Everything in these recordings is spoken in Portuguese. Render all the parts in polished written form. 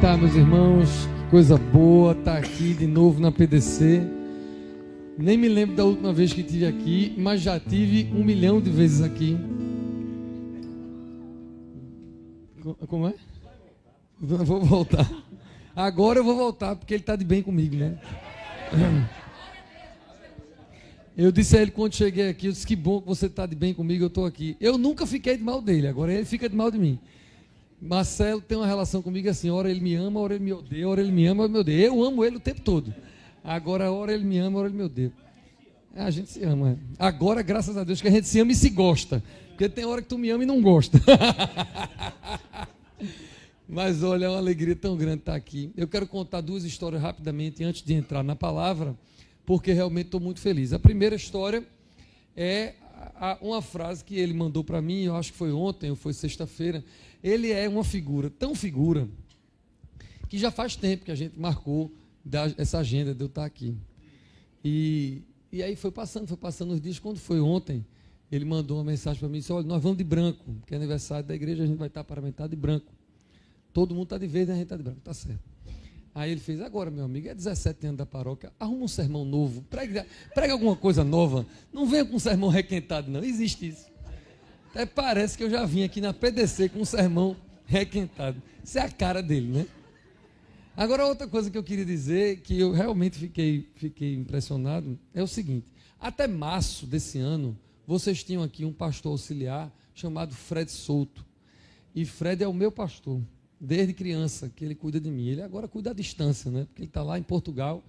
sentar, meus irmãos. Coisa boa estar aqui de novo na PDC. Nem me lembro da última vez que estive aqui, mas já tive 1 milhão de vezes aqui. Como é? Vou voltar. Agora eu vou voltar, porque ele está de bem comigo, né? Eu disse a ele quando cheguei aqui, eu disse, que bom que você está de bem comigo, eu estou aqui. Eu nunca fiquei de mal dele, agora ele fica de mal de mim. Marcelo tem uma relação comigo assim, ora ele me ama, ora ele me odeia, ora ele me ama, ora ele me odeia. Eu amo ele o tempo todo. Agora, ora ele me ama, ora ele me odeia. A gente se ama. Agora, graças a Deus, que a gente se ama e se gosta. Porque tem hora que tu me ama e não gosta. Mas olha, é uma alegria tão grande estar aqui. Eu quero contar 2 histórias rapidamente antes de entrar na palavra, porque realmente estou muito feliz. A primeira história é uma frase que ele mandou para mim, eu acho que foi ontem ou foi sexta-feira. Ele é uma figura, tão figura, que já faz tempo que a gente marcou essa agenda de eu estar aqui. E aí foi passando os dias. Quando foi ontem, ele mandou uma mensagem para mim e disse, olha, nós vamos de branco, porque é aniversário da igreja, a gente vai estar paramentado de branco. Todo mundo está de verde, a gente está de branco, está certo. Aí ele fez, agora, meu amigo, é 17 anos da paróquia, arruma um sermão novo, prega alguma coisa nova, não venha com um sermão requentado, não, existe isso. Até parece que eu já vim aqui na PDC com um sermão requentado. Isso é a cara dele, né? Agora, outra coisa que eu queria dizer, que eu realmente fiquei impressionado, é o seguinte, até março desse ano, vocês tinham aqui um pastor auxiliar chamado Fred Souto, e Fred é o meu pastor, desde criança, que ele cuida de mim. Ele agora cuida à distância, né? Porque ele está lá em Portugal,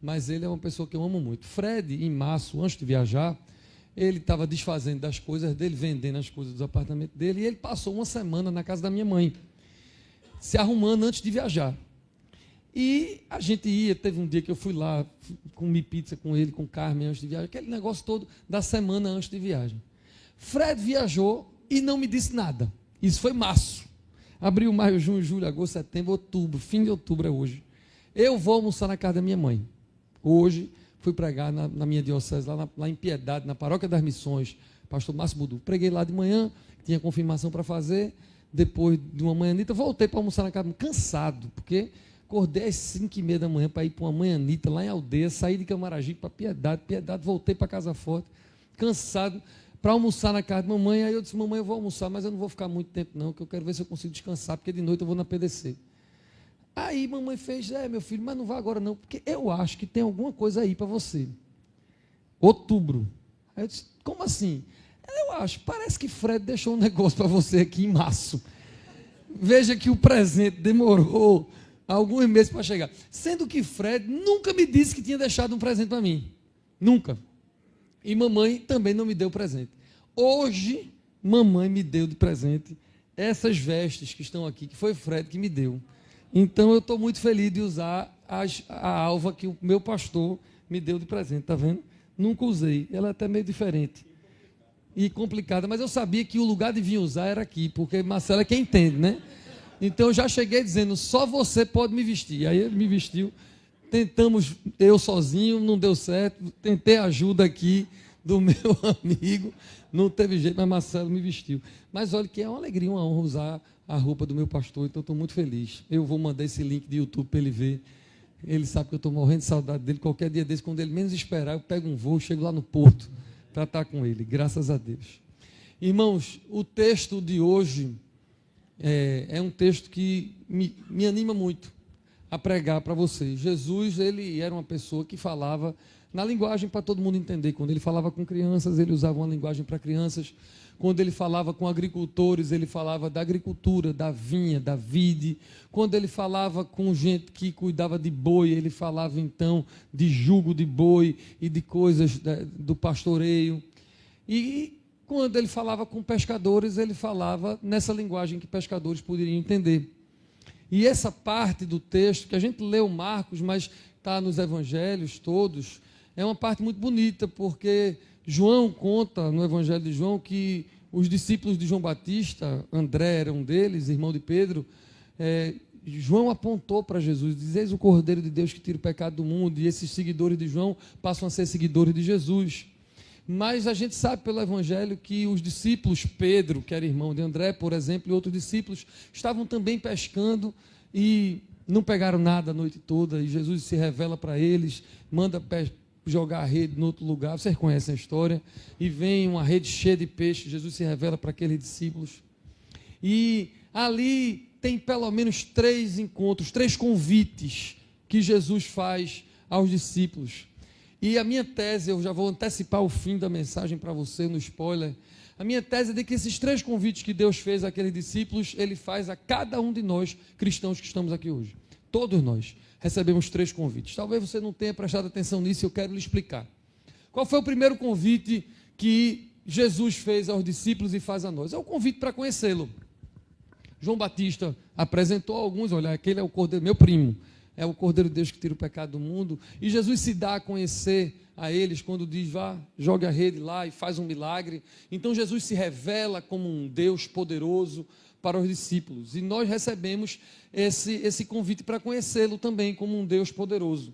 mas ele é uma pessoa que eu amo muito. Fred, em março, antes de viajar, ele estava desfazendo das coisas dele, vendendo as coisas dos apartamentos dele, e ele passou uma semana na casa da minha mãe, se arrumando antes de viajar. E a gente ia, teve um dia que eu fui lá, comi pizza com ele, com Carmen, antes de viajar, aquele negócio todo da semana antes de viagem. Fred viajou e não me disse nada. Isso foi março. Abril, maio, junho, julho, agosto, setembro, outubro, fim de outubro é hoje. Eu vou almoçar na casa da minha mãe. Hoje, fui pregar na minha diocese, lá em Piedade, na Paróquia das Missões, pastor Márcio Budu. Preguei lá de manhã, tinha confirmação para fazer, depois de uma manhanita, voltei para almoçar na casa, cansado, porque acordei às 5h30 da manhã para ir para uma manhanita lá em Aldeia, saí de Camaragibe para Piedade, voltei para Casa Forte, cansado, para almoçar na casa de mamãe. Aí eu disse, mamãe, eu vou almoçar, mas eu não vou ficar muito tempo não, que eu quero ver se eu consigo descansar, porque de noite eu vou na PDC. Aí mamãe fez, meu filho, mas não vá agora não, porque eu acho que tem alguma coisa aí para você. Outubro. Aí eu disse, como assim? Eu acho, parece que Fred deixou um negócio para você aqui em março. Veja que o presente demorou alguns meses para chegar. Sendo que Fred nunca me disse que tinha deixado um presente para mim. Nunca. E mamãe também não me deu presente. Hoje, mamãe me deu de presente essas vestes que estão aqui, que foi Fred que me deu. Então, eu estou muito feliz de usar a alva que o meu pastor me deu de presente, está vendo? Nunca usei, ela é até meio diferente e complicada, mas eu sabia que o lugar de vir usar era aqui, porque Marcelo é quem entende, né? Então, eu já cheguei dizendo, só você pode me vestir. Aí ele me vestiu. Tentamos, eu sozinho, não deu certo. Tentei ajuda aqui do meu amigo, não teve jeito, mas Marcelo me vestiu. Mas olha que é uma alegria, uma honra usar a roupa do meu pastor, então estou muito feliz. Eu vou mandar esse link de YouTube para ele ver. Ele sabe que eu estou morrendo de saudade dele. Qualquer dia desse, quando ele menos esperar, eu pego um voo, chego lá no Porto para estar com ele, graças a Deus. Irmãos, o texto de hoje é um texto que me anima muito a pregar para vocês. Jesus, ele era uma pessoa que falava na linguagem para todo mundo entender. Quando ele falava com crianças, ele usava uma linguagem para crianças. Quando ele falava com agricultores, ele falava da agricultura, da vinha, da vide. Quando ele falava com gente que cuidava de boi, ele falava então de jugo de boi e de coisas do pastoreio. E quando ele falava com pescadores, ele falava nessa linguagem que pescadores poderiam entender. E essa parte do texto, que a gente leu Marcos, mas está nos evangelhos todos, é uma parte muito bonita, porque João conta no evangelho de João que os discípulos de João Batista, André era um deles, irmão de Pedro, João apontou para Jesus, diz, eis o Cordeiro de Deus que tira o pecado do mundo, e esses seguidores de João passam a ser seguidores de Jesus. Mas a gente sabe pelo evangelho que os discípulos, Pedro, que era irmão de André, por exemplo, e outros discípulos, estavam também pescando, e não pegaram nada a noite toda, e Jesus se revela para eles, manda jogar a rede em outro lugar, vocês conhecem a história, e vem uma rede cheia de peixes, Jesus se revela para aqueles discípulos, e ali tem pelo menos 3 encontros, 3 convites que Jesus faz aos discípulos. E a minha tese, eu já vou antecipar o fim da mensagem para você no spoiler, a minha tese é de que esses 3 convites que Deus fez àqueles discípulos, Ele faz a cada um de nós, cristãos que estamos aqui hoje. Todos nós recebemos 3 convites. Talvez você não tenha prestado atenção nisso, eu quero lhe explicar. Qual foi o primeiro convite que Jesus fez aos discípulos e faz a nós? É o convite para conhecê-lo. João Batista apresentou a alguns, olha, aquele é o Cordeiro, meu primo, é o Cordeiro de Deus que tira o pecado do mundo, e Jesus se dá a conhecer a eles quando diz, vá, jogue a rede lá e faz um milagre. Então Jesus se revela como um Deus poderoso para os discípulos, e nós recebemos esse convite para conhecê-lo também como um Deus poderoso.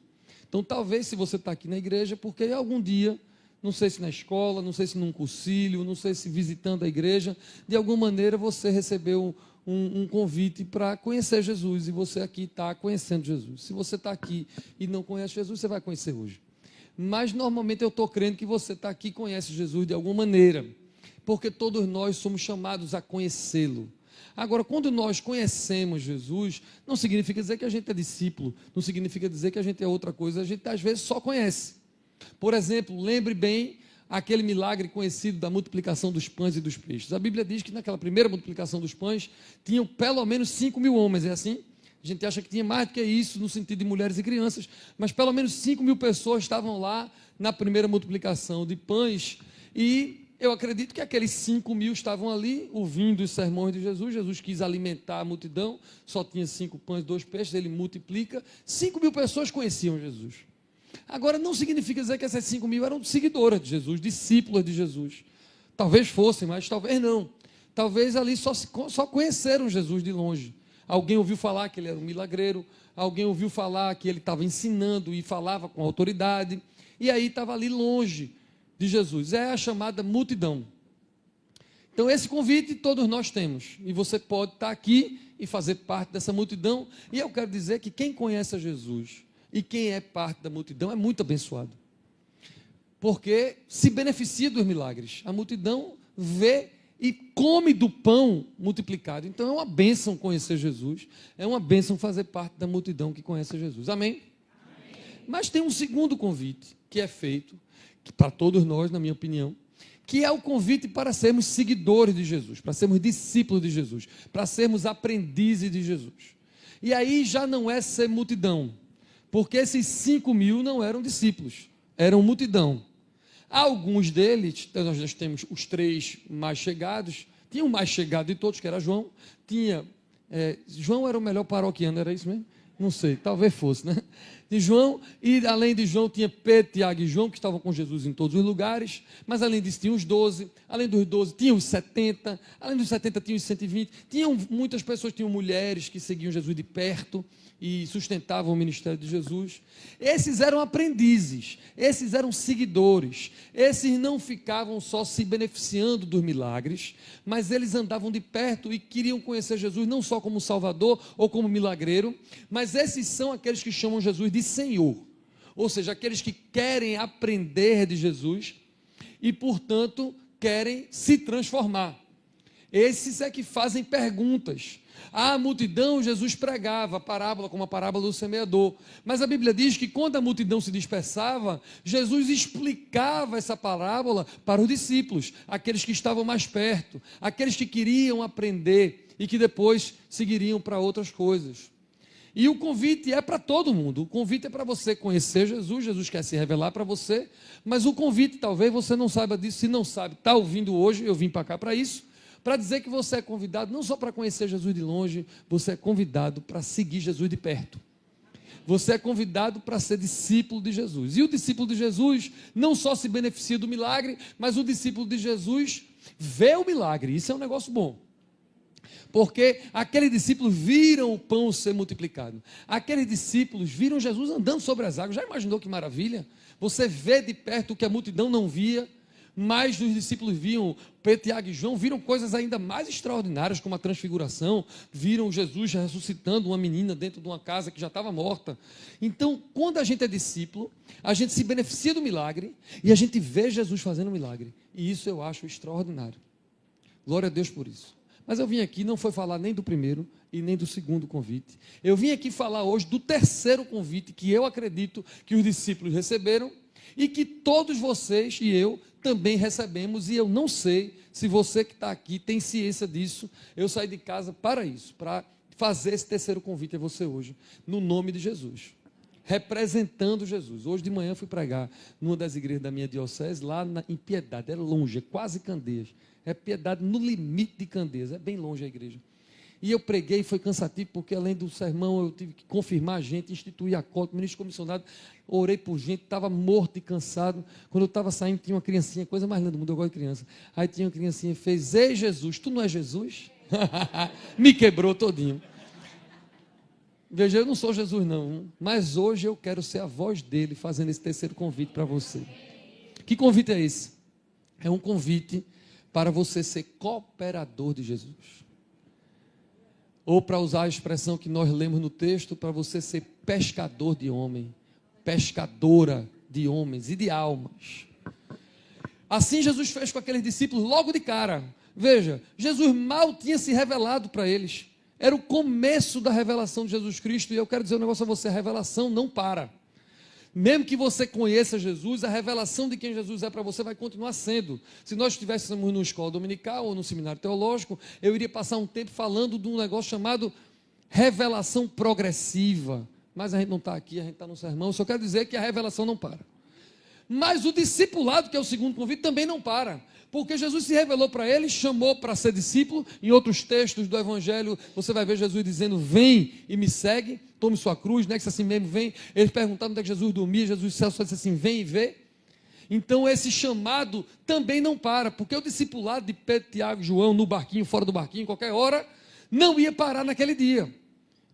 Então talvez, se você está aqui na igreja, porque algum dia, não sei se na escola, não sei se num cursilho, não sei se visitando a igreja, de alguma maneira você recebeu um convite para conhecer Jesus, e você aqui está conhecendo Jesus. Se você está aqui e não conhece Jesus, você vai conhecer hoje. Mas normalmente eu estou crendo que você está aqui e conhece Jesus de alguma maneira, porque todos nós somos chamados a conhecê-lo. Agora, quando nós conhecemos Jesus, não significa dizer que a gente é discípulo, não significa dizer que a gente é outra coisa, a gente às vezes só conhece. Por exemplo, lembre bem aquele milagre conhecido da multiplicação dos pães e dos peixes. A Bíblia diz que naquela primeira multiplicação dos pães, tinham pelo menos 5.000 homens, é assim? A gente acha que tinha mais do que isso, no sentido de mulheres e crianças, mas pelo menos 5.000 pessoas estavam lá na primeira multiplicação de pães, e eu acredito que aqueles 5.000 estavam ali, ouvindo os sermões de Jesus. Jesus quis alimentar a multidão, só tinha 5 pães e 2 peixes, ele multiplica, 5.000 pessoas conheciam Jesus. Agora, não significa dizer que essas 5.000 eram seguidoras de Jesus, discípulas de Jesus. Talvez fossem, mas talvez não. Talvez ali só conheceram Jesus de longe. Alguém ouviu falar que ele era um milagreiro, alguém ouviu falar que ele estava ensinando e falava com autoridade, e aí estava ali longe de Jesus. É a chamada multidão. Então, esse convite todos nós temos, e você pode estar aqui e fazer parte dessa multidão, e eu quero dizer que quem conhece a Jesus e quem é parte da multidão é muito abençoado, porque se beneficia dos milagres. A multidão vê e come do pão multiplicado. Então é uma bênção conhecer Jesus, é uma bênção fazer parte da multidão que conhece Jesus. Amém? Amém. Mas tem um segundo convite que é feito para todos nós, na minha opinião, que é o convite para sermos seguidores de Jesus, para sermos discípulos de Jesus, para sermos aprendizes de Jesus. E aí já não é ser multidão, porque esses 5.000 não eram discípulos, eram multidão. Alguns deles, nós temos os 3 mais chegados, tinha o mais chegado de todos, que era João, João era o melhor paroquiano, era isso mesmo? Não sei, talvez fosse, né? De João, e além de João tinha Pedro, Tiago e João, que estavam com Jesus em todos os lugares, mas além disso tinha os 12, além dos 12 tinha os 70, além dos 70 tinha os 120, muitas pessoas, tinham mulheres que seguiam Jesus de perto e sustentavam o ministério de Jesus. Esses eram aprendizes, esses eram seguidores, esses não ficavam só se beneficiando dos milagres, mas eles andavam de perto e queriam conhecer Jesus não só como Salvador ou como milagreiro, mas esses são aqueles que chamam Jesus de Senhor, ou seja, aqueles que querem aprender de Jesus e, portanto, querem se transformar. Esses é que fazem perguntas. À multidão, Jesus pregava a parábola, como a parábola do semeador, mas a Bíblia diz que quando a multidão se dispersava, Jesus explicava essa parábola para os discípulos, aqueles que estavam mais perto, aqueles que queriam aprender e que depois seguiriam para outras coisas. E o convite é para todo mundo, o convite é para você conhecer Jesus, Jesus quer se revelar para você, mas o convite, talvez você não saiba disso, se não sabe, está ouvindo hoje, eu vim para cá para isso, para dizer que você é convidado não só para conhecer Jesus de longe, você é convidado para seguir Jesus de perto. Você é convidado para ser discípulo de Jesus. E o discípulo de Jesus não só se beneficia do milagre, mas o discípulo de Jesus vê o milagre. Isso é um negócio bom. Porque aqueles discípulos viram o pão ser multiplicado. Aqueles discípulos viram Jesus andando sobre as águas. Já imaginou que maravilha? Você vê de perto o que a multidão não via. Mas os discípulos viam, Pedro, Tiago e João, viram coisas ainda mais extraordinárias, como a transfiguração, viram Jesus ressuscitando uma menina dentro de uma casa que já estava morta. Então, quando a gente é discípulo, a gente se beneficia do milagre e a gente vê Jesus fazendo um milagre. E isso eu acho extraordinário. Glória a Deus por isso. Mas eu vim aqui, não foi falar nem do primeiro e nem do segundo convite. Eu vim aqui falar hoje do terceiro convite que eu acredito que os discípulos receberam e que todos vocês e eu também recebemos, e eu não sei se você que está aqui tem ciência disso. Eu saí de casa para isso, para fazer esse terceiro convite a você hoje, no nome de Jesus, representando Jesus. Hoje de manhã fui pregar numa das igrejas da minha diocese, lá em Piedade, é longe, é quase Candeias, é Piedade no limite de Candeias, é bem longe a igreja. E eu preguei, foi cansativo, porque além do sermão eu tive que confirmar a gente, instituir a cota, ministro comissionado, orei por gente, estava morto e cansado. Quando eu estava saindo, tinha uma criancinha, coisa mais linda do mundo, eu gosto de criança. Aí tinha uma criancinha e fez: ei Jesus, tu não é Jesus? Me quebrou todinho. Veja, eu não sou Jesus não, mas hoje eu quero ser a voz dele, fazendo esse terceiro convite para você. Que convite é esse? É um convite para você ser cooperador de Jesus. Ou, para usar a expressão que nós lemos no texto, para você ser pescador de homem, pescadora de homens e de almas. Assim Jesus fez com aqueles discípulos logo de cara. Veja, Jesus mal tinha se revelado para eles. Era o começo da revelação de Jesus Cristo. E eu quero dizer um negócio a você: a revelação não para. Mesmo que você conheça Jesus, a revelação de quem Jesus é para você vai continuar sendo. Se nós estivéssemos numa escola dominical ou num seminário teológico, eu iria passar um tempo falando de um negócio chamado revelação progressiva. Mas a gente não está aqui, a gente está no sermão. Eu só quero dizer que a revelação não para. Mas o discipulado, que é o segundo convite, também não para. Porque Jesus se revelou para eles, chamou para ser discípulo. Em outros textos do Evangelho, você vai ver Jesus dizendo: vem e me segue, tome sua cruz, né? Que assim mesmo, vem. Eles perguntaram onde é que Jesus dormia, Jesus só disse assim: vem e vê. Então esse chamado também não para, porque o discipulado de Pedro, Tiago e João, no barquinho, fora do barquinho, qualquer hora, não ia parar naquele dia.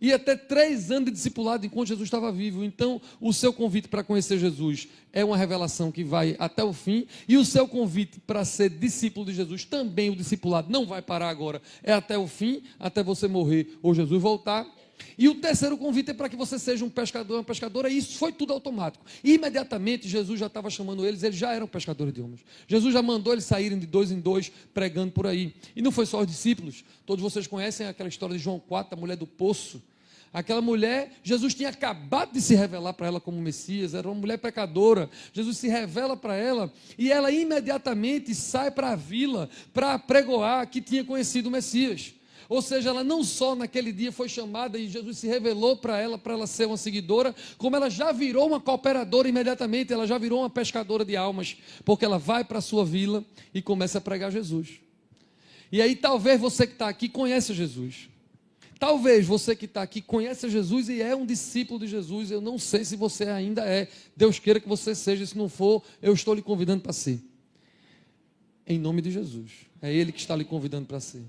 Ia ter 3 anos de discipulado enquanto Jesus estava vivo. Então, o seu convite para conhecer Jesus é uma revelação que vai até o fim. E o seu convite para ser discípulo de Jesus, também o discipulado não vai parar agora. É até o fim, até você morrer ou Jesus voltar. E o terceiro convite é para que você seja um pescador, uma pescadora. E isso foi tudo automático. E imediatamente Jesus já estava chamando eles já eram pescadores de homens. Jesus já mandou eles saírem de 2 em 2 pregando por aí. E não foi só os discípulos. Todos vocês conhecem aquela história de João 4, a mulher do poço. Aquela mulher, Jesus tinha acabado de se revelar para ela como Messias, era uma mulher pecadora. Jesus se revela para ela e ela imediatamente sai para a vila para pregoar que tinha conhecido o Messias. Ou seja, ela não só naquele dia foi chamada e Jesus se revelou para ela ser uma seguidora, como ela já virou uma cooperadora imediatamente, ela já virou uma pescadora de almas, porque ela vai para a sua vila e começa a pregar Jesus. E aí talvez você que está aqui conheça Jesus. Talvez você que está aqui conheça Jesus e é um discípulo de Jesus. Eu não sei se você ainda é. Deus queira que você seja. Se não for, eu estou lhe convidando para ser. Em nome de Jesus. É Ele que está lhe convidando para ser.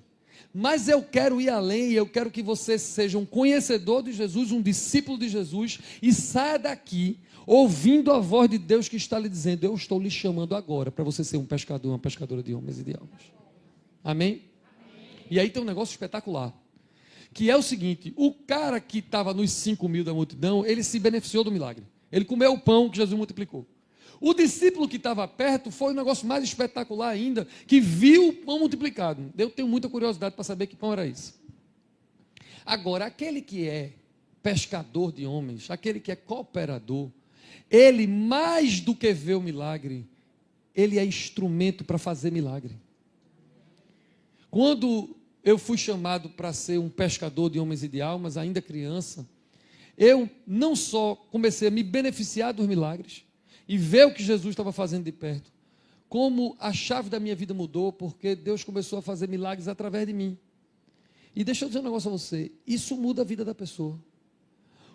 Mas eu quero ir além e eu quero que você seja um conhecedor de Jesus, um discípulo de Jesus e saia daqui ouvindo a voz de Deus que está lhe dizendo: eu estou lhe chamando agora para você ser um pescador, uma pescadora de homens e de almas. Amém? E aí tem um negócio espetacular. Que é o seguinte: o cara que estava nos 5.000 da multidão, ele se beneficiou do milagre. Ele comeu o pão que Jesus multiplicou. O discípulo que estava perto foi um negócio mais espetacular ainda, que viu o pão multiplicado. Eu tenho muita curiosidade para saber que pão era esse. Agora, aquele que é pescador de homens, aquele que é cooperador, ele, mais do que ver o milagre, ele é instrumento para fazer milagre. Quando eu fui chamado para ser um pescador de homens e de almas, ainda criança, eu não só comecei a me beneficiar dos milagres e ver o que Jesus estava fazendo de perto, como a chave da minha vida mudou, porque Deus começou a fazer milagres através de mim. E deixa eu dizer um negócio a você: isso muda a vida da pessoa.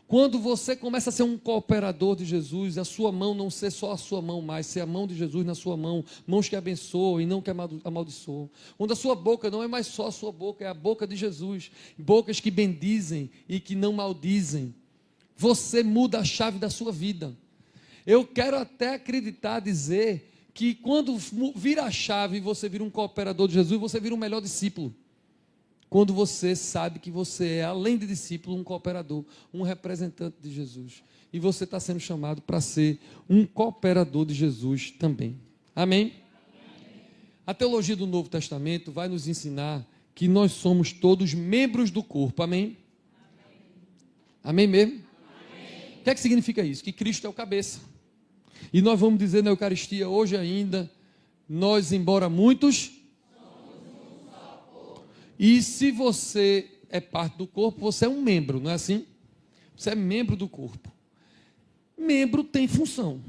Quando você começa a ser um cooperador de Jesus, a sua mão não ser só a sua mão mais, ser a mão de Jesus na sua mão, mãos que abençoam e não que amaldiçoam. Quando a sua boca não é mais só a sua boca, é a boca de Jesus, bocas que bendizem e que não maldizem. Você muda a chave da sua vida. Eu quero até acreditar, dizer que quando vira a chave, você vira um cooperador de Jesus, você vira um melhor discípulo. Quando você sabe que você é, além de discípulo, um cooperador, um representante de Jesus. E você está sendo chamado para ser um cooperador de Jesus também. Amém? A teologia do Novo Testamento vai nos ensinar que nós somos todos membros do corpo. Amém? Amém mesmo? Amém. O que é que significa isso? Que Cristo é o cabeça. E nós vamos dizer na Eucaristia hoje ainda, nós, embora muitos, e se você é parte do corpo, você é um membro, não é assim? Você é membro do corpo. Membro tem função.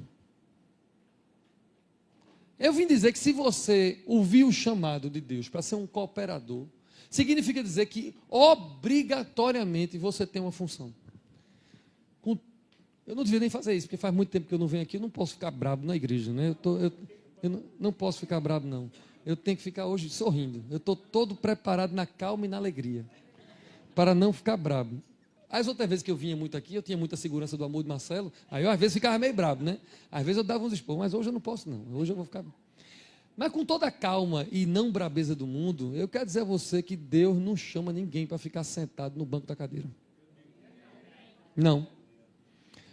Eu vim dizer que se você ouvir o chamado de Deus para ser um cooperador, significa dizer que obrigatoriamente você tem uma função. Eu não devia nem fazer isso, porque faz muito tempo que eu não venho aqui, eu não posso ficar bravo na igreja, né? Eu não posso ficar bravo, não. Eu tenho que ficar hoje sorrindo. Eu estou todo preparado na calma e na alegria, para não ficar bravo. As outras vezes que eu vinha muito aqui, eu tinha muita segurança do amor de Marcelo, aí eu às vezes ficava meio bravo, né? Às vezes eu dava uns esporros, mas hoje eu não posso não, hoje eu vou ficar... Mas com toda a calma e não brabeza do mundo, eu quero dizer a você que Deus não chama ninguém para ficar sentado no banco da cadeira. Não.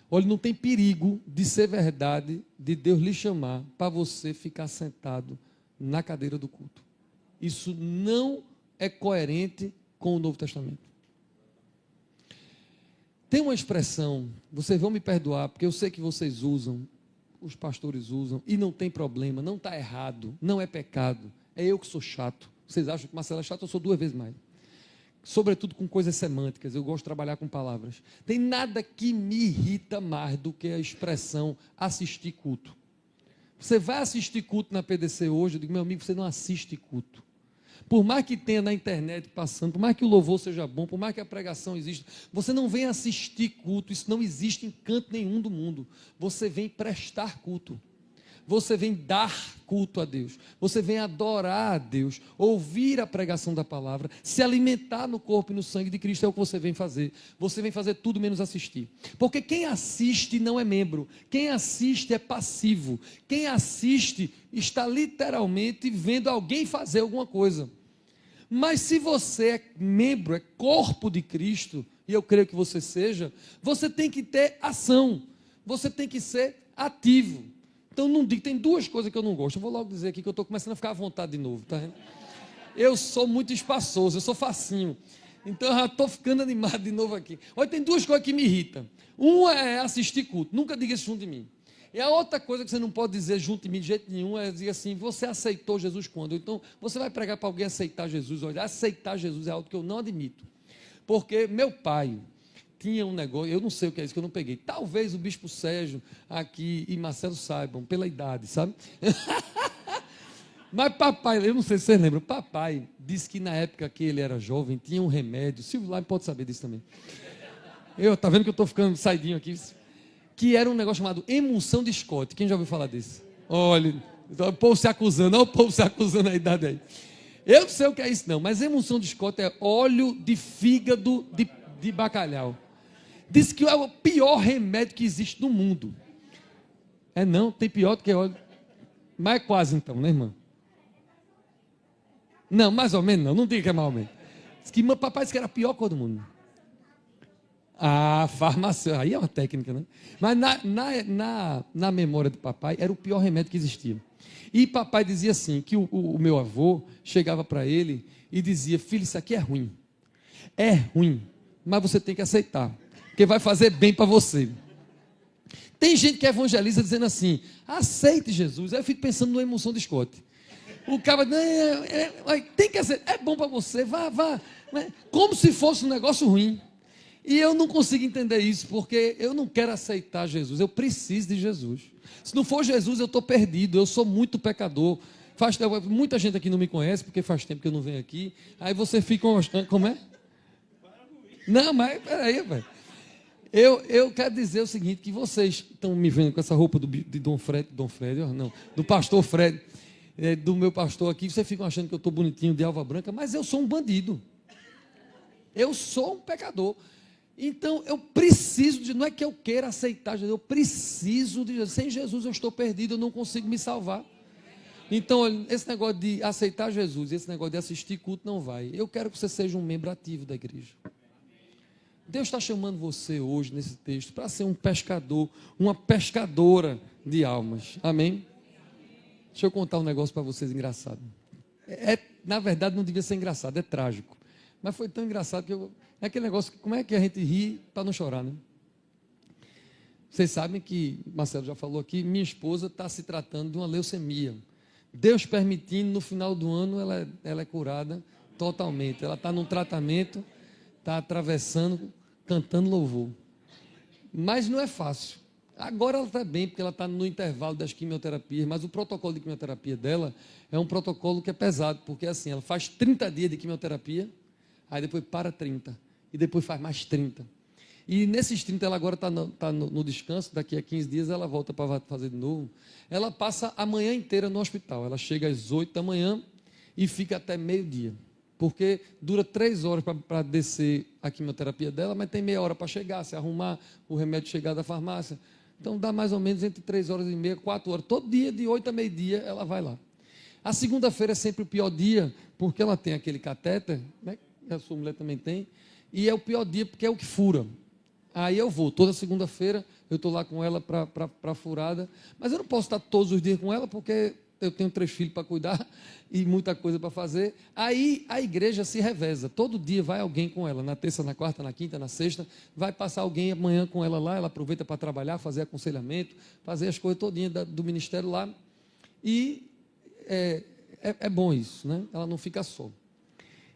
Olha, não tem perigo de ser verdade, de Deus lhe chamar para você ficar sentado na cadeira do culto. Isso não é coerente com o Novo Testamento. Tem uma expressão, vocês vão me perdoar, porque eu sei que vocês usam, os pastores usam, e não tem problema, não está errado, não é pecado, é eu que sou chato. Vocês acham que Marcelo é chato? Eu sou 2 vezes mais. Sobretudo com coisas semânticas, eu gosto de trabalhar com palavras. Tem nada que me irrita mais do que a expressão assistir culto. Você vai assistir culto na PDC hoje, eu digo, meu amigo, você não assiste culto. Por mais que tenha na internet passando, por mais que o louvor seja bom, por mais que a pregação exista, você não vem assistir culto, isso não existe em canto nenhum do mundo. Você vem prestar culto. Você vem dar culto a Deus, você vem adorar a Deus, ouvir a pregação da palavra, se alimentar no corpo e no sangue de Cristo, é o que você vem fazer. Você vem fazer tudo menos assistir, porque quem assiste não é membro, quem assiste é passivo, quem assiste está literalmente vendo alguém fazer alguma coisa. Mas se você é membro, é corpo de Cristo, e eu creio que você seja, você tem que ter ação, você tem que ser ativo. Então, não digo, tem 2 coisas que eu não gosto. Eu vou logo dizer aqui que eu estou começando a ficar à vontade de novo, tá vendo? Eu sou muito espaçoso, eu sou facinho. Então, eu já estou ficando animado de novo aqui. Olha, tem 2 coisas que me irritam. Uma é assistir culto. Nunca diga isso junto de mim. E a outra coisa que você não pode dizer junto de mim de jeito nenhum é dizer assim, você aceitou Jesus quando? Então, você vai pregar para alguém aceitar Jesus. Olha, aceitar Jesus é algo que eu não admito. Porque meu pai... tinha um negócio, eu não sei o que é isso que eu não peguei. Talvez o bispo Sérgio aqui e Marcelo saibam, pela idade, sabe? Mas papai, eu não sei se vocês lembram, papai disse que na época que ele era jovem, tinha um remédio, Silvio Lai pode saber disso também. Tá vendo que eu estou ficando saidinho aqui? Que era um negócio chamado emulsão de Scott. Quem já ouviu falar disso? Olha, o povo se acusando, olha o povo se acusando a idade aí. Eu não sei o que é isso não, mas emulsão de Scott é óleo de fígado de bacalhau. Diz que é o pior remédio que existe no mundo. É não, tem pior do que óleo. Mas é quase então, né, irmã? Não, mais ou menos não diga que é mais ou menos. Diz que papai disse que era a pior coisa do mundo. Ah, farmácia, aí é uma técnica, né? Mas na memória do papai, era o pior remédio que existia. E papai dizia assim, que o meu avô chegava para ele e dizia, filho, isso aqui é ruim. É ruim, mas você tem que aceitar. Porque vai fazer bem para você. Tem gente que evangeliza dizendo assim, aceite Jesus. Aí eu fico pensando numa emoção de Scott. O cara tem que aceitar, é bom para você, vá. Como se fosse um negócio ruim. E eu não consigo entender isso, porque eu não quero aceitar Jesus, eu preciso de Jesus. Se não for Jesus, eu estou perdido, eu sou muito pecador. Muita gente aqui não me conhece, porque faz tempo que eu não venho aqui. Aí você fica, como é? Não, mas peraí, velho. Eu quero dizer o seguinte, que vocês estão me vendo com essa roupa de Dom Fred, não, do pastor Fred, do meu pastor aqui, vocês ficam achando que eu estou bonitinho de alva branca, mas eu sou um bandido, eu sou um pecador, então eu preciso não é que eu queira aceitar Jesus, eu preciso de Jesus, sem Jesus eu estou perdido, eu não consigo me salvar, Então, olha, esse negócio de aceitar Jesus, esse negócio de assistir culto não vai. Eu quero que você seja um membro ativo da igreja. Deus está chamando você hoje, nesse texto, para ser um pescador, uma pescadora de almas. Amém? Deixa eu contar um negócio para vocês engraçado. Na verdade, não devia ser engraçado, é trágico. Mas foi tão engraçado que é aquele negócio, como é que a gente ri para não chorar, né? Vocês sabem que, Marcelo já falou aqui, minha esposa está se tratando de uma leucemia. Deus permitindo, no final do ano, ela é curada totalmente. Ela está num tratamento, está atravessando, cantando louvor. Mas não é fácil. Agora ela está bem, porque ela está no intervalo das quimioterapias, mas o protocolo de quimioterapia dela é um protocolo que é pesado, porque assim, ela faz 30 dias de quimioterapia, aí depois para 30, e depois faz mais 30. E nesses 30 ela agora está no descanso, daqui a 15 dias ela volta para fazer de novo. Ela passa a manhã inteira no hospital, ela chega às 8 da manhã e fica até meio-dia, porque dura 3 horas para descer a quimioterapia dela, mas tem meia hora para chegar, se arrumar, o remédio chegar da farmácia. Então dá mais ou menos entre 3 horas e meia, 4 horas. Todo dia, de 8 a meio-dia, ela vai lá. A segunda-feira é sempre o pior dia, porque ela tem aquele catéter, né? A sua mulher também tem, e é o pior dia porque é o que fura. Aí eu vou, toda segunda-feira, eu estou lá com ela para a furada, mas eu não posso estar todos os dias com ela, porque eu tenho 3 filhos para cuidar e muita coisa para fazer. Aí a igreja se reveza, todo dia vai alguém com ela, na terça, na quarta, na quinta, na sexta, vai passar alguém amanhã com ela lá, ela aproveita para trabalhar, fazer aconselhamento, fazer as coisas todinhas do ministério lá, e é bom isso, né? Ela não fica só.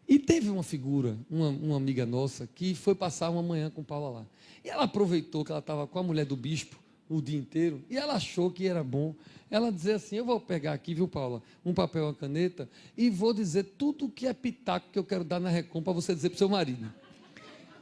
E teve uma figura, uma amiga nossa, que foi passar uma manhã com Paula lá. E ela aproveitou que ela estava com a mulher do bispo o dia inteiro, e ela achou que era bom ela dizer assim: eu vou pegar aqui, viu, Paula, um papel e uma caneta, e vou dizer tudo que é pitaco que eu quero dar na Recom para você dizer para o seu marido.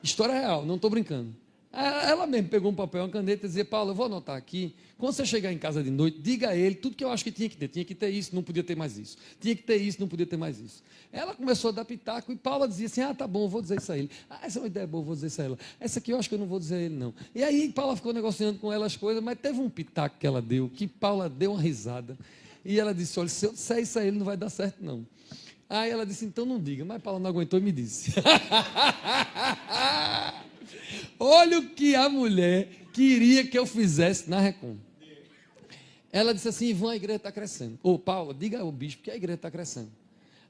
História real, não estou brincando. Ela mesmo pegou um papel e uma caneta e dizia: Paula, eu vou anotar aqui, quando você chegar em casa de noite, diga a ele tudo que eu acho que tinha que ter isso, não podia ter mais isso, tinha que ter isso, não podia ter mais isso. Ela começou a dar pitaco e Paula dizia assim: tá bom, eu vou dizer isso a ele. Essa é uma ideia boa, eu vou dizer isso a ela. Essa aqui eu acho que eu não vou dizer a ele, não. E aí Paula ficou negociando com ela as coisas, mas teve um pitaco que ela deu, que Paula deu uma risada, e ela disse: olha, se eu disser isso a ele, não vai dar certo, não. Aí ela disse: então não diga, mas Paula não aguentou e me disse. Olha o que a mulher queria que eu fizesse na Recom. Ela disse assim: Ivan, a igreja está crescendo. Ô, Paula, diga ao bispo que a igreja está crescendo.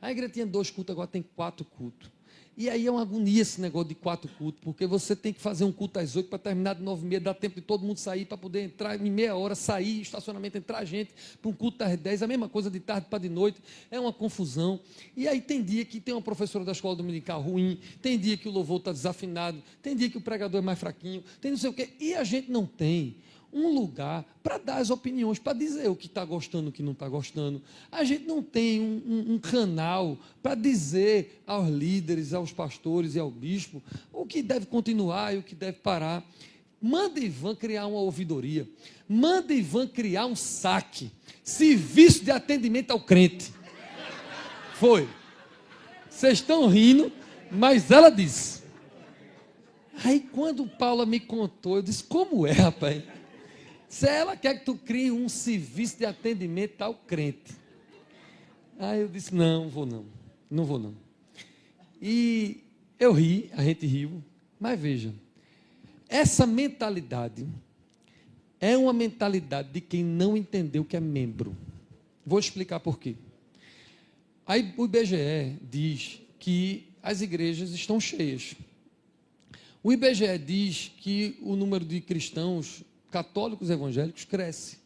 A igreja tinha 2 cultos, agora tem 4 cultos. E aí é uma agonia esse negócio de 4 cultos, porque você tem que fazer um culto às 8 para terminar de 9h30, dá tempo de todo mundo sair para poder entrar em meia hora, sair, estacionamento, entrar gente para um culto às 10, a mesma coisa de tarde para de noite, é uma confusão. E aí tem dia que tem uma professora da escola dominical ruim, tem dia que o louvor está desafinado, tem dia que o pregador é mais fraquinho, tem não sei o quê, e a gente não tem um lugar para dar as opiniões, para dizer o que está gostando, o que não está gostando. A gente não tem um canal para dizer aos líderes, aos pastores e ao bispo o que deve continuar e o que deve parar. Manda Ivan criar uma ouvidoria, manda Ivan criar um SAC, serviço de atendimento ao crente. Foi. Vocês estão rindo, mas ela disse. Aí quando Paula me contou, eu disse: como é, rapaz? Se ela quer que tu crie um serviço de atendimento ao crente. Aí eu disse: não vou não, não vou não. E eu ri, a gente riu, mas veja, essa mentalidade é uma mentalidade de quem não entendeu que é membro. Vou explicar por quê. Aí o IBGE diz que as igrejas estão cheias. O IBGE diz que o número de cristãos católicos evangélicos cresce.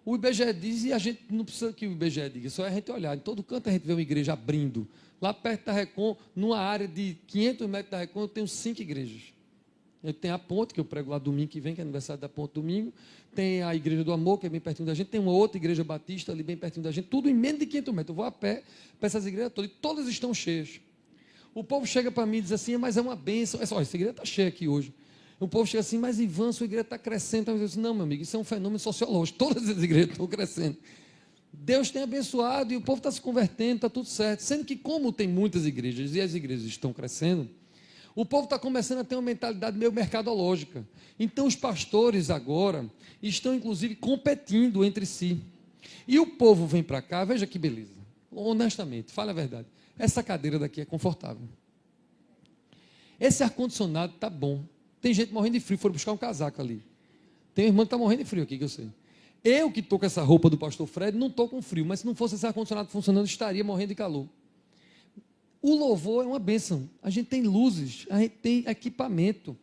O IBGE diz, e a gente não precisa que o IBGE diga, só é a gente olhar, em todo canto a gente vê uma igreja abrindo. Lá perto da Recom, numa área de 500 metros da Recom, eu tenho 5 igrejas. Eu tenho a Ponte, que eu prego lá domingo que vem, que é aniversário da Ponte domingo, tem a Igreja do Amor, que é bem pertinho da gente, tem uma outra igreja batista ali bem pertinho da gente, tudo em menos de 500 metros. Eu vou a pé para essas igrejas todas, e todas estão cheias. O povo chega para mim e diz assim: mas é uma bênção, essa igreja está cheia aqui hoje. O povo chega assim: mas Ivan, sua igreja está crescendo. Eu disse: não, meu amigo, isso é um fenômeno sociológico, todas as igrejas estão crescendo. Deus tem abençoado e o povo está se convertendo, está tudo certo. Sendo que, como tem muitas igrejas e as igrejas estão crescendo, o povo está começando a ter uma mentalidade meio mercadológica. Então os pastores agora estão inclusive competindo entre si. E o povo vem para cá, veja que beleza. Honestamente, fale a verdade. Essa cadeira daqui é confortável. Esse ar-condicionado está bom. Tem gente morrendo de frio, foram buscar um casaco ali. Tem uma irmã que está morrendo de frio aqui, que eu sei. Eu que estou com essa roupa do pastor Fred, não estou com frio, mas se não fosse esse ar-condicionado funcionando, estaria morrendo de calor. O louvor é uma bênção. A gente tem luzes, a gente tem equipamento.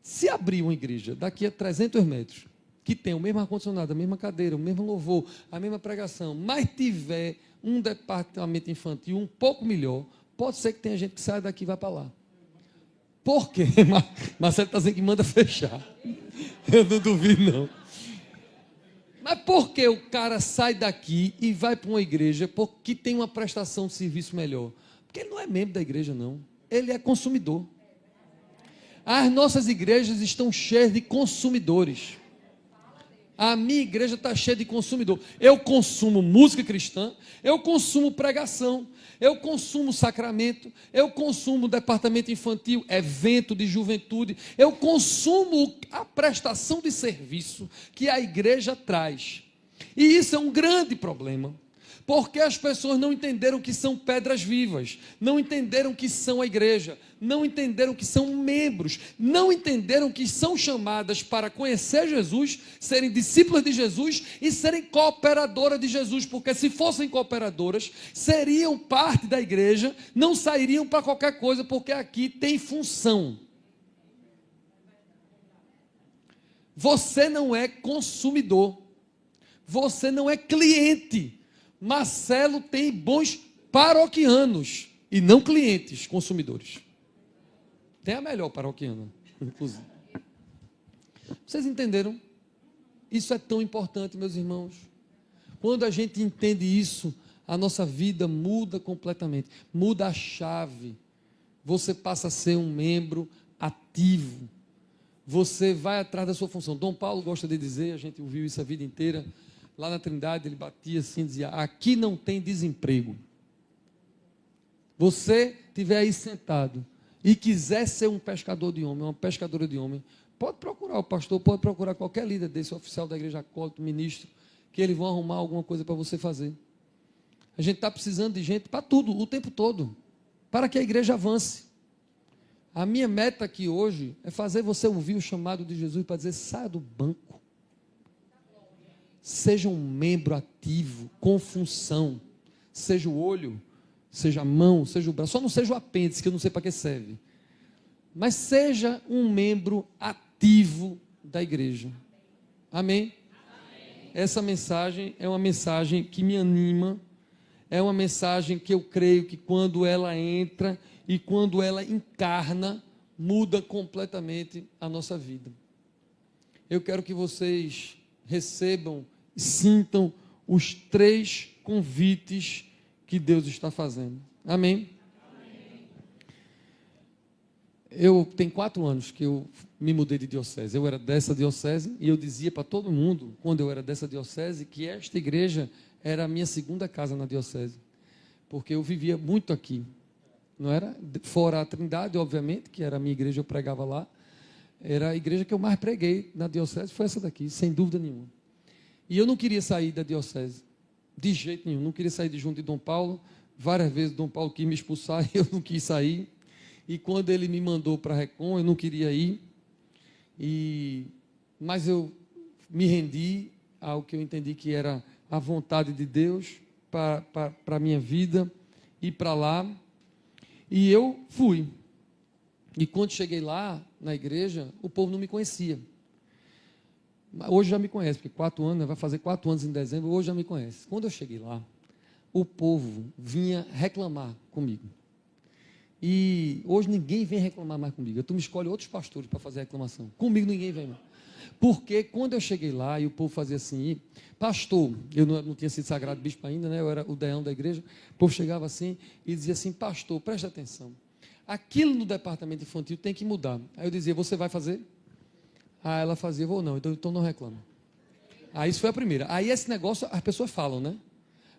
Se abrir uma igreja daqui a 300 metros, que tem o mesmo ar-condicionado, a mesma cadeira, o mesmo louvor, a mesma pregação, mas tiver um departamento infantil um pouco melhor, pode ser que tenha gente que saia daqui e vá para lá. Por quê? Marcelo está dizendo que manda fechar. Eu não duvido, não. Mas por que o cara sai daqui e vai para uma igreja porque tem uma prestação de serviço melhor? Porque ele não é membro da igreja, não. Ele é consumidor. As nossas igrejas estão cheias de consumidores. A minha igreja está cheia de consumidor. Eu consumo música cristã, eu consumo pregação, eu consumo sacramento, eu consumo departamento infantil, evento de juventude, eu consumo a prestação de serviço que a igreja traz. E isso é um grande problema. Porque as pessoas não entenderam que são pedras vivas, não entenderam que são a igreja, não entenderam que são membros, não entenderam que são chamadas para conhecer Jesus, serem discípulas de Jesus e serem cooperadoras de Jesus, porque se fossem cooperadoras, seriam parte da igreja, não sairiam para qualquer coisa, porque aqui tem função. Você não é consumidor, você não é cliente. Marcelo tem bons paroquianos e não clientes, consumidores. Tem a melhor paroquiana, inclusive. Vocês entenderam? Isso é tão importante, meus irmãos. Quando a gente entende isso, a nossa vida muda completamente. Muda a chave. Você passa a ser um membro ativo. Você vai atrás da sua função. Dom Paulo gosta de dizer, a gente ouviu isso a vida inteira. Lá na Trindade, ele batia assim, dizia, aqui não tem desemprego. Você estiver aí sentado e quiser ser um pescador de homem, uma pescadora de homem, pode procurar o pastor, pode procurar qualquer líder desse, oficial da igreja acólito, ministro, que eles vão arrumar alguma coisa para você fazer. A gente está precisando de gente para tudo, o tempo todo, para que a igreja avance. A minha meta aqui hoje é fazer você ouvir o chamado de Jesus para dizer, saia do banco. Seja um membro ativo, com função. Seja o olho, seja a mão, seja o braço. Só não seja o apêndice, que eu não sei para que serve. Mas seja um membro ativo da igreja. Amém? Amém? Essa mensagem é uma mensagem que me anima. É uma mensagem que eu creio que quando ela entra e quando ela encarna, muda completamente a nossa vida. Eu quero que vocês recebam e sintam os 3 convites que Deus está fazendo. Amém? Amém? Eu tenho 4 anos que eu me mudei de diocese. Eu era dessa diocese e eu dizia para todo mundo, quando eu era dessa diocese, que esta igreja era a minha segunda casa na diocese. Porque eu vivia muito aqui. Não era? Fora a Trindade, obviamente, que era a minha igreja, eu pregava lá. Era a igreja que eu mais preguei na diocese, foi essa daqui, sem dúvida nenhuma. E eu não queria sair da diocese, de jeito nenhum, não queria sair de junto de Dom Paulo. Várias vezes Dom Paulo quis me expulsar e eu não quis sair. E quando ele me mandou para a Recon, eu não queria ir. Mas eu me rendi ao que eu entendi que era a vontade de Deus para a minha vida, ir para lá. E eu fui. E quando cheguei lá, na igreja, o povo não me conhecia. Hoje já me conhece, porque 4 anos, vai fazer 4 anos em dezembro, hoje já me conhece. Quando eu cheguei lá, o povo vinha reclamar comigo. E hoje ninguém vem reclamar mais comigo. Tu me escolhe outros pastores para fazer reclamação. Comigo ninguém vem mais. Porque quando eu cheguei lá e o povo fazia assim, pastor, eu não tinha sido sagrado bispo ainda, né? Eu era o deão da igreja, o povo chegava assim e dizia assim, pastor, presta atenção. Aquilo no departamento infantil tem que mudar. Aí eu dizia, você vai fazer? Aí ela fazia, vou não, então não reclama. Aí isso foi a primeira. Aí esse negócio, as pessoas falam, né?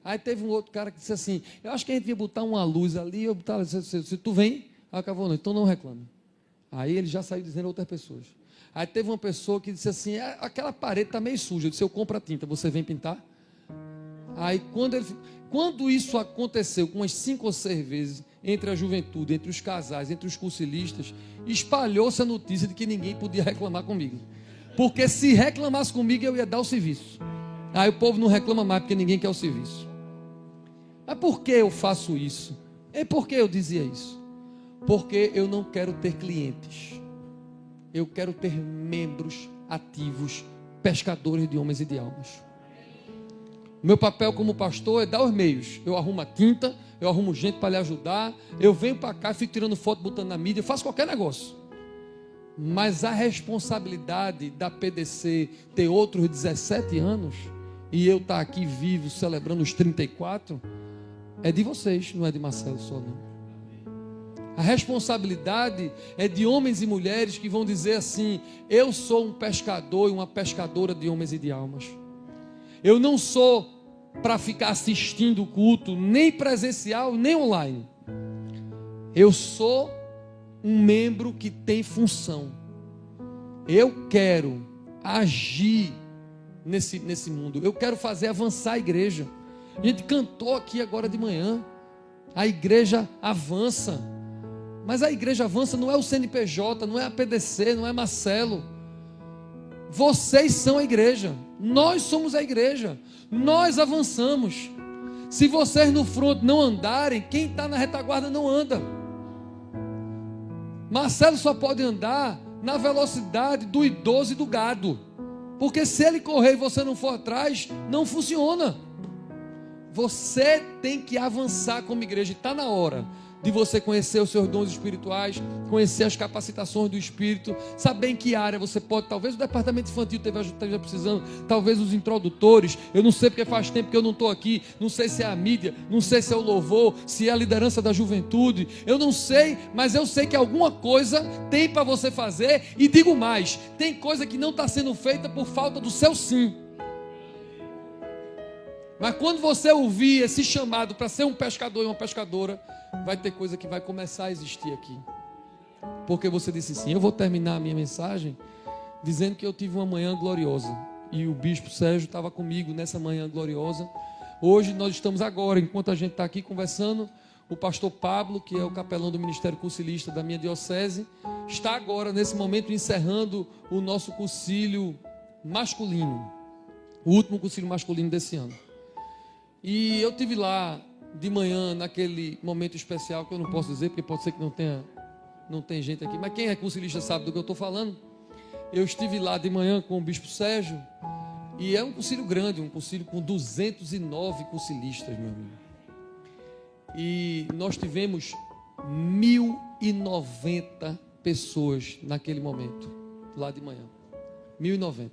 Aí teve um outro cara que disse assim, eu acho que a gente ia botar uma luz ali, eu botava, se tu vem, acabou não, então não reclame. Aí ele já saiu dizendo a outras pessoas. Aí teve uma pessoa que disse assim, aquela parede está meio suja. Eu disse, eu compro a tinta, você vem pintar? Aí quando isso aconteceu, umas 5 ou 6 vezes, entre a juventude, entre os casais, entre os cursilistas, espalhou-se a notícia de que ninguém podia reclamar comigo. Porque se reclamasse comigo, eu ia dar o serviço. Aí o povo não reclama mais, porque ninguém quer o serviço. Mas por que eu faço isso? E por que eu dizia isso? Porque eu não quero ter clientes. Eu quero ter membros ativos, pescadores de homens e de almas. Meu papel como pastor é dar os meios. Eu arrumo a tinta, eu arrumo gente para lhe ajudar, eu venho para cá, fico tirando foto, botando na mídia, faço qualquer negócio. Mas a responsabilidade da PDC ter outros 17 anos e eu estar aqui vivo celebrando os 34 é de vocês, não é de Marcelo só não. A responsabilidade é de homens e mulheres que vão dizer assim: eu sou um pescador e uma pescadora de homens e de almas. Eu não sou para ficar assistindo o culto, nem presencial, nem online. Eu sou um membro que tem função. Eu quero agir nesse mundo. Eu quero fazer avançar a igreja. A gente cantou aqui agora de manhã. A igreja avança. Mas a igreja avança não é o CNPJ, não é a PDC, não é Marcelo. Vocês são a igreja. Nós somos a igreja. Nós avançamos. Se vocês no front não andarem, quem está na retaguarda não anda. Marcelo só pode andar na velocidade do idoso e do gado. Porque se ele correr e você não for atrás, não funciona. Você tem que avançar como igreja. Está na hora de você conhecer os seus dons espirituais, conhecer as capacitações do Espírito, saber em que área você pode, talvez o departamento infantil esteja precisando, talvez os introdutores, eu não sei porque faz tempo que eu não estou aqui, não sei se é a mídia, não sei se é o louvor, se é a liderança da juventude, eu não sei, mas eu sei que alguma coisa tem para você fazer, e digo mais, tem coisa que não está sendo feita por falta do seu sim. Mas quando você ouvir esse chamado para ser um pescador e uma pescadora, vai ter coisa que vai começar a existir aqui. Porque você disse sim. Eu vou terminar a minha mensagem dizendo que eu tive uma manhã gloriosa. E o bispo Sérgio estava comigo nessa manhã gloriosa. Hoje nós estamos agora, enquanto a gente está aqui conversando, o pastor Pablo, que é o capelão do Ministério Cursilista da minha diocese, está agora, nesse momento, encerrando o nosso cursilho masculino. O último cursilho masculino desse ano. E eu estive lá de manhã, naquele momento especial, que eu não posso dizer, porque pode ser que não tem gente aqui, mas quem é cursilista sabe do que eu estou falando. Eu estive lá de manhã com o bispo Sérgio, e é um cursilho grande, um cursilho com 209 cursilistas, meu amigo. E nós tivemos 1.090 pessoas naquele momento, lá de manhã. 1.090.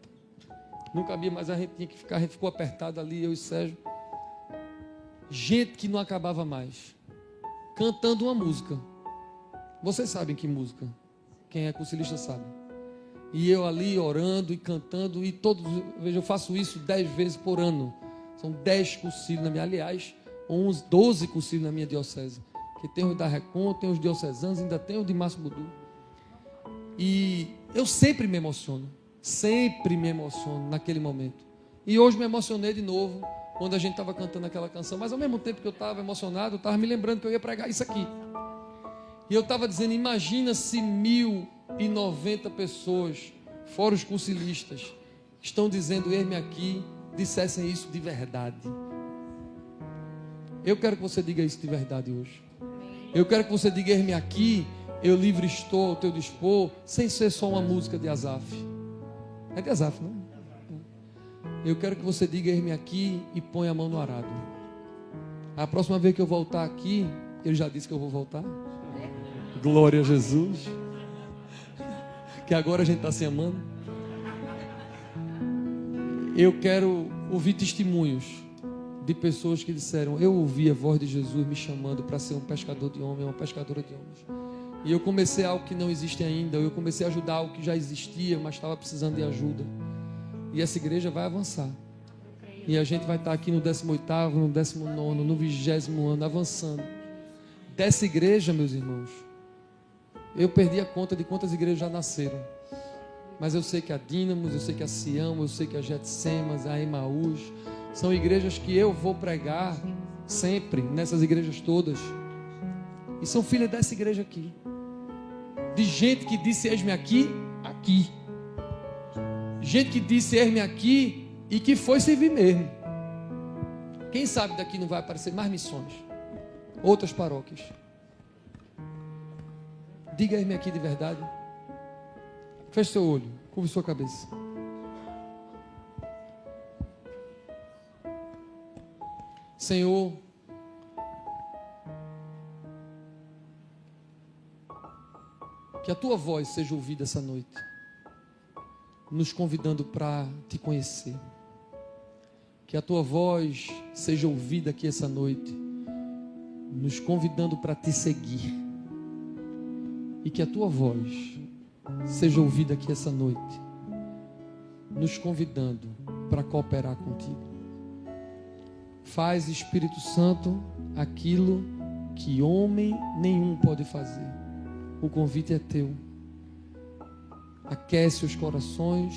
Não cabia mais, a gente tinha que ficar, a gente ficou apertado ali, eu e Sérgio. Gente que não acabava mais, cantando uma música. Vocês sabem que música? Quem é cursilista sabe. E eu ali orando e cantando, e veja, eu faço isso 10 vezes por ano. São 10 cursilhos na minha, aliás, 12 cursilhos na minha diocese. Que tem os da Recon, tem os diocesanos, ainda tem os de Márcio Budu. E eu sempre me emociono naquele momento. E hoje me emocionei de novo, quando a gente estava cantando aquela canção, mas ao mesmo tempo que eu estava emocionado, eu estava me lembrando que eu ia pregar isso aqui. E eu estava dizendo, imagina se 1.090 pessoas, fora os cursilistas, estão dizendo, eis-me aqui, dissessem isso de verdade. Eu quero que você diga isso de verdade hoje. Eu quero que você diga, eis-me aqui, eu livre estou ao teu dispor, sem ser só uma música de Asaf. É de Asaf, não é? Eu quero que você diga, eis-me aqui, e põe a mão no arado. A próxima vez que eu voltar aqui, ele já disse que eu vou voltar. Glória a Jesus. Que agora a gente está se amando. Eu quero ouvir testemunhos de pessoas que disseram, eu ouvi a voz de Jesus me chamando para ser um pescador de homens, uma pescadora de homens. E eu comecei algo que não existe ainda. Eu comecei a ajudar algo que já existia, mas estava precisando de ajuda. E essa igreja vai avançar. E a gente vai estar aqui no 18º, no 19º, no 20º ano, avançando. Dessa igreja, meus irmãos, eu perdi a conta de quantas igrejas já nasceram. Mas eu sei que a Dínamos, eu sei que a Sião, eu sei que a Getsemas, a Emaús, são igrejas que eu vou pregar sempre, nessas igrejas todas. E são filhas dessa igreja aqui. De gente que disse, eis-me aqui, aqui. Gente que disse, eis-me aqui, e que foi servir mesmo. Quem sabe daqui não vai aparecer mais missões. Outras paróquias. Diga, eis-me aqui de verdade. Feche seu olho, curve sua cabeça. Senhor, que a tua voz seja ouvida essa noite, nos convidando para te conhecer. Que a tua voz seja ouvida aqui essa noite, nos convidando para te seguir. E que a tua voz seja ouvida aqui essa noite, nos convidando para cooperar contigo. Faz, Espírito Santo, aquilo que homem nenhum pode fazer. O convite é teu. Aquece os corações,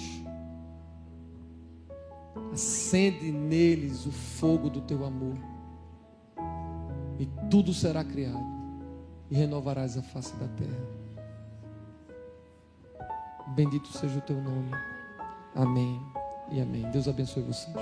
acende neles o fogo do teu amor, e tudo será criado, e renovarás a face da terra. Bendito seja o teu nome. Amém e amém. Deus abençoe vocês.